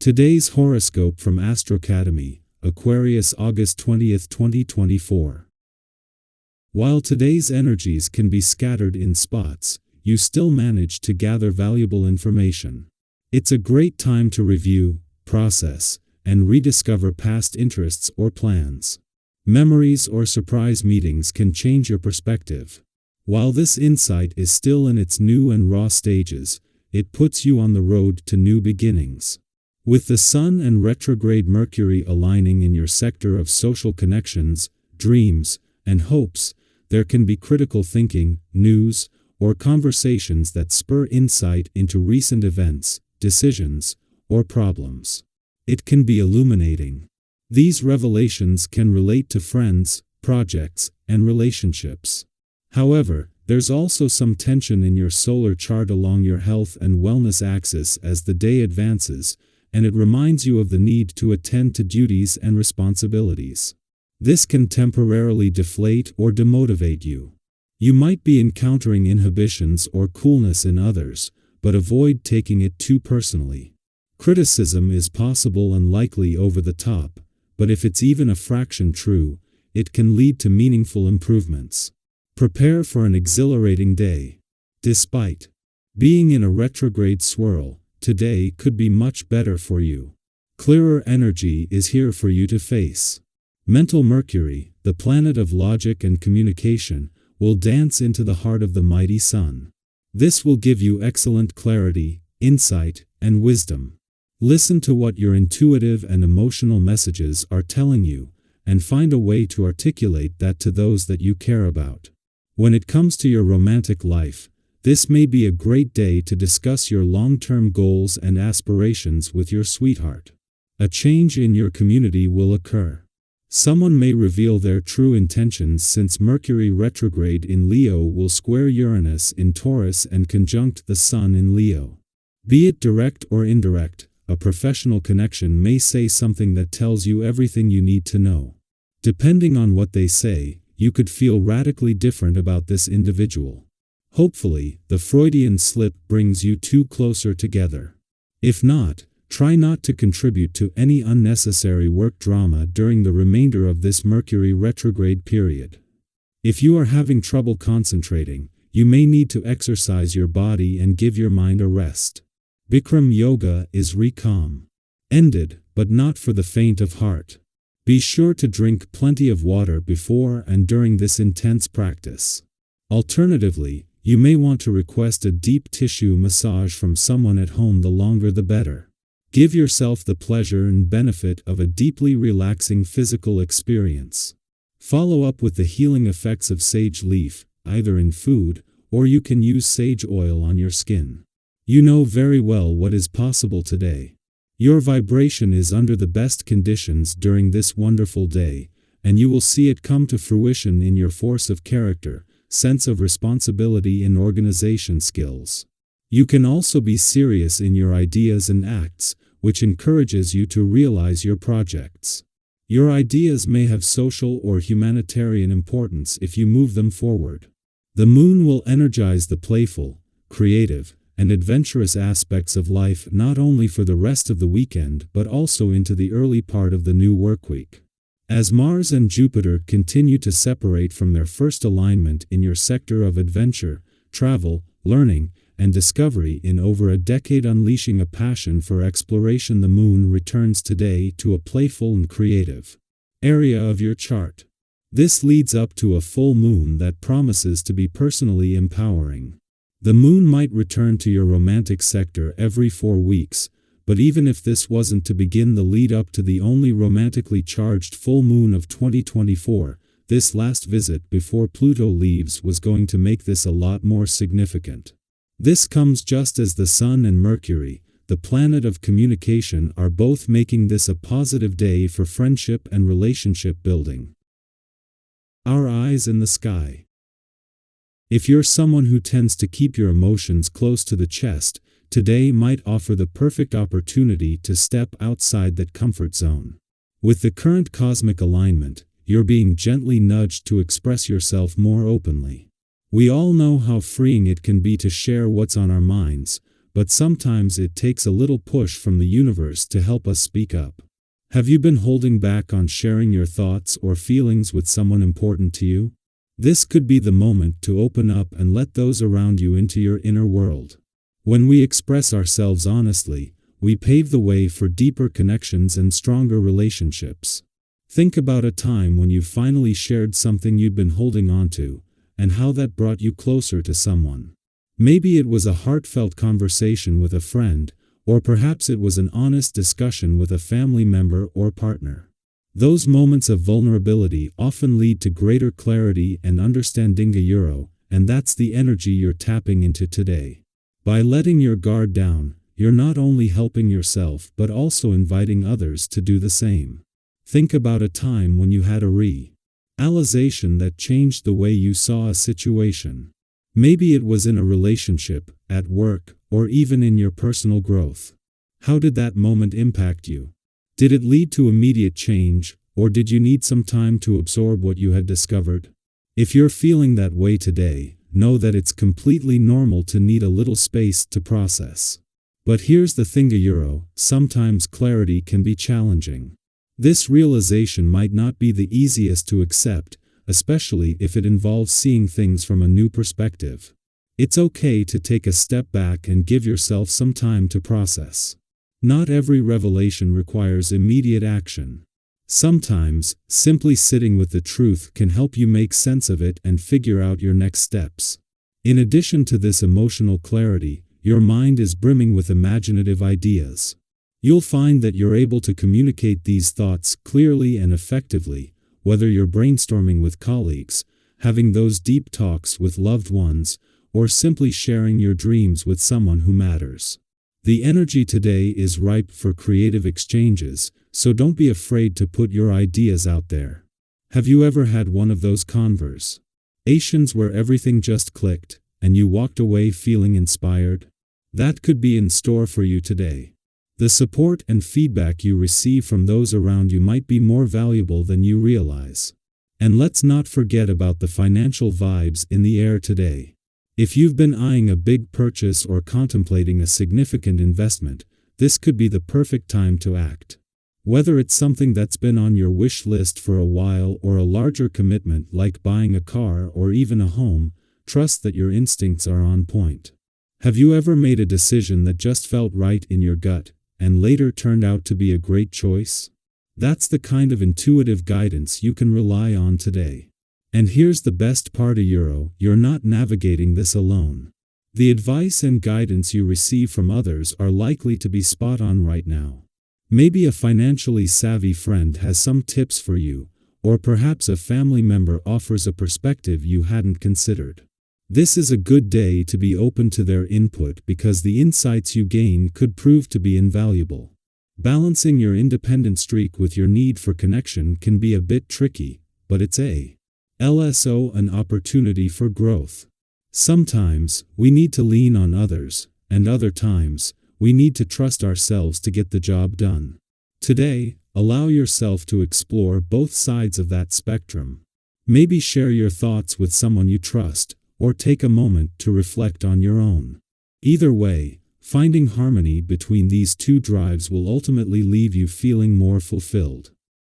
Today's horoscope from Astrocademy, Aquarius August 20th, 2024. While today's energies can be scattered in spots, you still manage to gather valuable information. It's a great time to review, process, and rediscover past interests or plans. Memories or surprise meetings can change your perspective. While this insight is still in its new and raw stages, it puts you on the road to new beginnings. With the Sun and retrograde Mercury aligning in your sector of social connections, dreams, and hopes, there can be critical thinking, news, or conversations that spur insight into recent events, decisions, or problems. It can be illuminating. These revelations can relate to friends, projects, and relationships. However, there's also some tension in your solar chart along your health and wellness axis as the day advances, and it reminds you of the need to attend to duties and responsibilities. This can temporarily deflate or demotivate you. You might be encountering inhibitions or coolness in others, but avoid taking it too personally. Criticism is possible and likely over the top, but if it's even a fraction true, it can lead to meaningful improvements. Prepare for an exhilarating day. Despite being in a retrograde swirl, today could be much better for you. Clearer energy is here for you to face. Mental Mercury, the planet of logic and communication, will dance into the heart of the mighty Sun. This will give you excellent clarity, insight, and wisdom. Listen to what your intuitive and emotional messages are telling you, and find a way to articulate that to those that you care about. When it comes to your romantic life, this may be a great day to discuss your long-term goals and aspirations with your sweetheart. A change in your community will occur. Someone may reveal their true intentions since Mercury retrograde in Leo will square Uranus in Taurus and conjunct the Sun in Leo. Be it direct or indirect, a professional connection may say something that tells you everything you need to know. Depending on what they say, you could feel radically different about this individual. Hopefully, the Freudian slip brings you two closer together. If not, try not to contribute to any unnecessary work drama during the remainder of this Mercury retrograde period. If you are having trouble concentrating, you may need to exercise your body and give your mind a rest. Bikram yoga is recom. Ended, but not for the faint of heart. Be sure to drink plenty of water before and during this intense practice. Alternatively, you may want to request a deep tissue massage from someone at home. The longer the better. Give yourself the pleasure and benefit of a deeply relaxing physical experience. Follow up with the healing effects of sage leaf, either in food, or you can use sage oil on your skin. You know very well what is possible today. Your vibration is under the best conditions during this wonderful day, and you will see it come to fruition in your force of character, sense of responsibility, and organization skills. You can also be serious in your ideas and acts, which encourages you to realize your projects. Your ideas may have social or humanitarian importance if you move them forward. The moon will energize the playful, creative, and adventurous aspects of life not only for the rest of the weekend but also into the early part of the new workweek. As Mars and Jupiter continue to separate from their first alignment in your sector of adventure, travel, learning, and discovery in over a decade, unleashing a passion for exploration, the moon returns today to a playful and creative area of your chart. This leads up to a full moon that promises to be personally empowering. The moon might return to your romantic sector every 4 weeks, but even if this wasn't to begin the lead up to the only romantically charged full moon of 2024, this last visit before Pluto leaves was going to make this a lot more significant. This comes just as the Sun and Mercury, the planet of communication, are both making this a positive day for friendship and relationship building. Our eyes in the sky. If you're someone who tends to keep your emotions close to the chest, today might offer the perfect opportunity to step outside that comfort zone. With the current cosmic alignment, you're being gently nudged to express yourself more openly. We all know how freeing it can be to share what's on our minds, but sometimes it takes a little push from the universe to help us speak up. Have you been holding back on sharing your thoughts or feelings with someone important to you? This could be the moment to open up and let those around you into your inner world. When we express ourselves honestly, we pave the way for deeper connections and stronger relationships. Think about a time when you finally shared something you'd been holding on to, and how that brought you closer to someone. Maybe it was a heartfelt conversation with a friend, or perhaps it was an honest discussion with a family member or partner. Those moments of vulnerability often lead to greater clarity and understanding, and that's the energy you're tapping into today. By letting your guard down, you're not only helping yourself but also inviting others to do the same. Think about a time when you had a realization that changed the way you saw a situation. Maybe it was in a relationship, at work, or even in your personal growth. How did that moment impact you? Did it lead to immediate change, or did you need some time to absorb what you had discovered? If you're feeling that way today, know that it's completely normal to need a little space to process. But here's the thing, sometimes clarity can be challenging. This realization might not be the easiest to accept, especially if it involves seeing things from a new perspective. It's okay to take a step back and give yourself some time to process. Not every revelation requires immediate action. Sometimes, simply sitting with the truth can help you make sense of it and figure out your next steps. In addition to this emotional clarity, your mind is brimming with imaginative ideas. You'll find that you're able to communicate these thoughts clearly and effectively, whether you're brainstorming with colleagues, having those deep talks with loved ones, or simply sharing your dreams with someone who matters. The energy today is ripe for creative exchanges, so don't be afraid to put your ideas out there. Have you ever had one of those conversations where everything just clicked, and you walked away feeling inspired? That could be in store for you today. The support and feedback you receive from those around you might be more valuable than you realize. And let's not forget about the financial vibes in the air today. If you've been eyeing a big purchase or contemplating a significant investment, this could be the perfect time to act. Whether it's something that's been on your wish list for a while or a larger commitment like buying a car or even a home, trust that your instincts are on point. Have you ever made a decision that just felt right in your gut, and later turned out to be a great choice? That's the kind of intuitive guidance you can rely on today. And here's the best part, you're not navigating this alone. The advice and guidance you receive from others are likely to be spot on right now. Maybe a financially savvy friend has some tips for you, or perhaps a family member offers a perspective you hadn't considered. This is a good day to be open to their input because the insights you gain could prove to be invaluable. Balancing your independent streak with your need for connection can be a bit tricky, but it's an opportunity for growth. Sometimes, we need to lean on others, and other times, we need to trust ourselves to get the job done. Today, allow yourself to explore both sides of that spectrum. Maybe share your thoughts with someone you trust, or take a moment to reflect on your own. Either way, finding harmony between these two drives will ultimately leave you feeling more fulfilled.